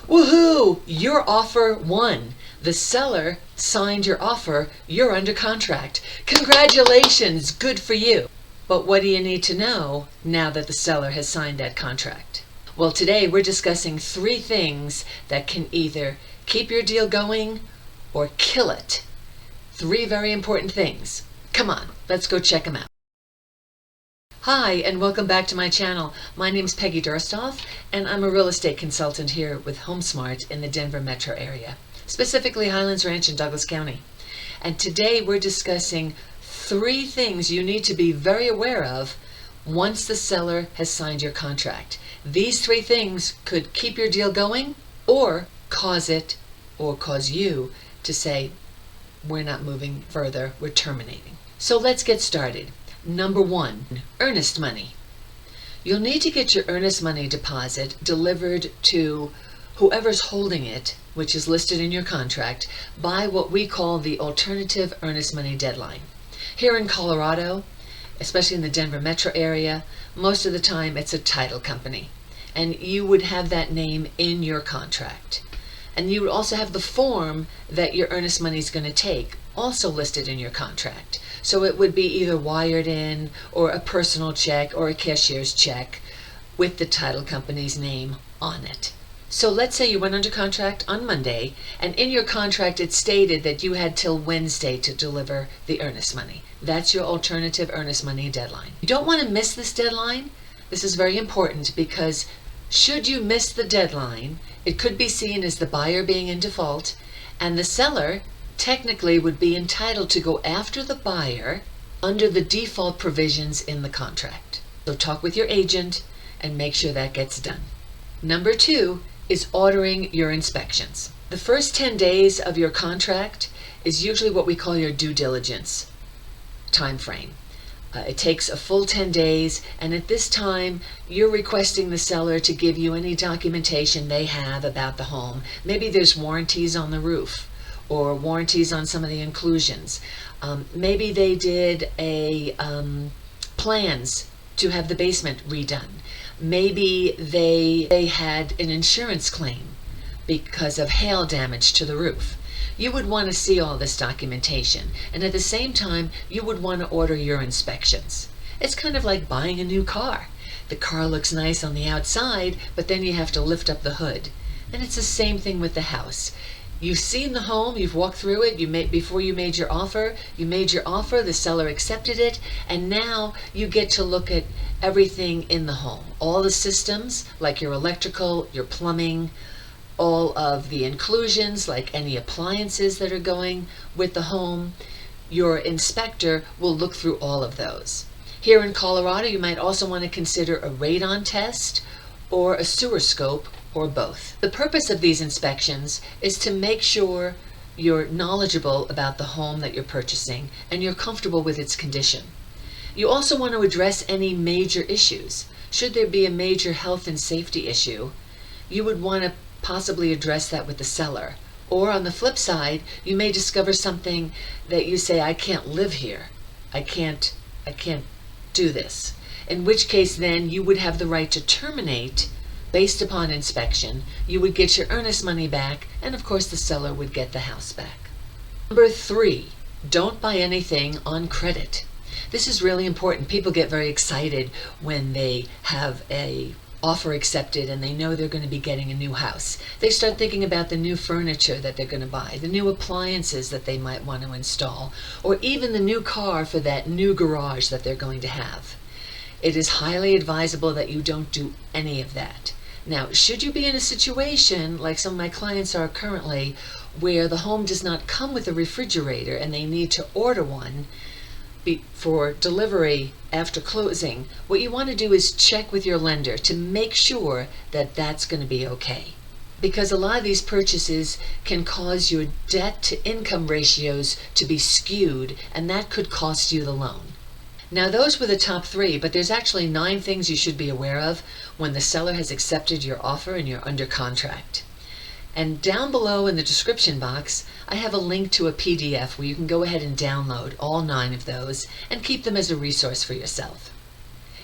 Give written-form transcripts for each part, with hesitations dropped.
Woohoo! Your offer won. The seller signed your offer. You're under contract. Congratulations, good for you. But what do you need to know now that the seller has signed that contract? Well, today we're discussing 3 things that can either keep your deal going or kill it. 3 very important things. Come on, let's go check them out. Hi, and welcome back to my channel. My name is Peggy Durstoff, and I'm a real estate consultant here with HomeSmart in the Denver metro area, specifically Highlands Ranch in Douglas County. And today we're discussing 3 things you need to be very aware of once the seller has signed your contract. These 3 things could keep your deal going or cause you to say, we're not moving further, we're terminating. So let's get started. Number 1, earnest money. You'll need to get your earnest money deposit delivered to whoever's holding it, which is listed in your contract, by what we call the alternative earnest money deadline. Here in Colorado, especially in the Denver metro area, most of the time it's a title company, and you would have that name in your contract. And you would also have the form that your earnest money is going to take, also listed in your contract. So it would be either wired in, or a personal check, or a cashier's check with the title company's name on it. So let's say you went under contract on Monday, and in your contract it stated that you had till Wednesday to deliver the earnest money. That's your alternative earnest money deadline. You don't want to miss this deadline. This is very important because should you miss the deadline, it could be seen as the buyer being in default, and the seller technically would be entitled to go after the buyer under the default provisions in the contract. So talk with your agent and make sure that gets done. Number 2 is ordering your inspections. The first 10 days of your contract is usually what we call your due diligence time frame. It takes a full 10 days, and at this time you're requesting the seller to give you any documentation they have about the home. Maybe there's warranties on the roof or warranties on some of the inclusions. Maybe they did plans to have the basement redone. Maybe they had an insurance claim because of hail damage to the roof. You would want to see all this documentation, and at the same time you would want to order your inspections. It's kind of like buying a new car. The car looks nice on the outside, but then you have to lift up the hood. And it's the same thing with the house. You've seen the home, you've walked through it, before you made your offer, the seller accepted it, and now you get to look at everything in the home. All the systems, like your electrical, your plumbing, all of the inclusions, like any appliances that are going with the home. Your inspector will look through all of those. Here in Colorado, you might also want to consider a radon test or a sewer scope, or both. The purpose of these inspections is to make sure you're knowledgeable about the home that you're purchasing and you're comfortable with its condition. You also want to address any major issues. Should there be a major health and safety issue, you would want to possibly address that with the seller. Or on the flip side, you may discover something that you say, I can't live here. I can't do this. In which case then you would have the right to terminate based upon inspection. You would get your earnest money back, and of course the seller would get the house back. Number 3, don't buy anything on credit. This is really important. People get very excited when they have a offer accepted and they know they're going to be getting a new house. They start thinking about the new furniture that they're going to buy, the new appliances that they might want to install, or even the new car for that new garage that they're going to have. It is highly advisable that you don't do any of that. Now, should you be in a situation like some of my clients are currently, where the home does not come with a refrigerator and they need to order one for delivery after closing, what you want to do is check with your lender to make sure that that's going to be okay. Because a lot of these purchases can cause your debt to income ratios to be skewed, and that could cost you the loan. Now, those were the top 3, but there's actually 9 things you should be aware of when the seller has accepted your offer and you're under contract. And down below in the description box, I have a link to a PDF where you can go ahead and download all 9 of those and keep them as a resource for yourself.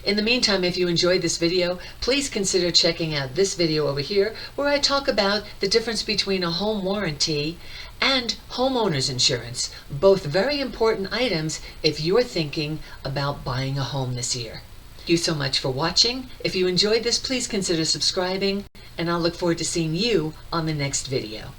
In the meantime, if you enjoyed this video, please consider checking out this video over here where I talk about the difference between a home warranty and homeowner's insurance, both very important items if you're thinking about buying a home this year. Thank you so much for watching. If you enjoyed this, please consider subscribing, and I'll look forward to seeing you on the next video.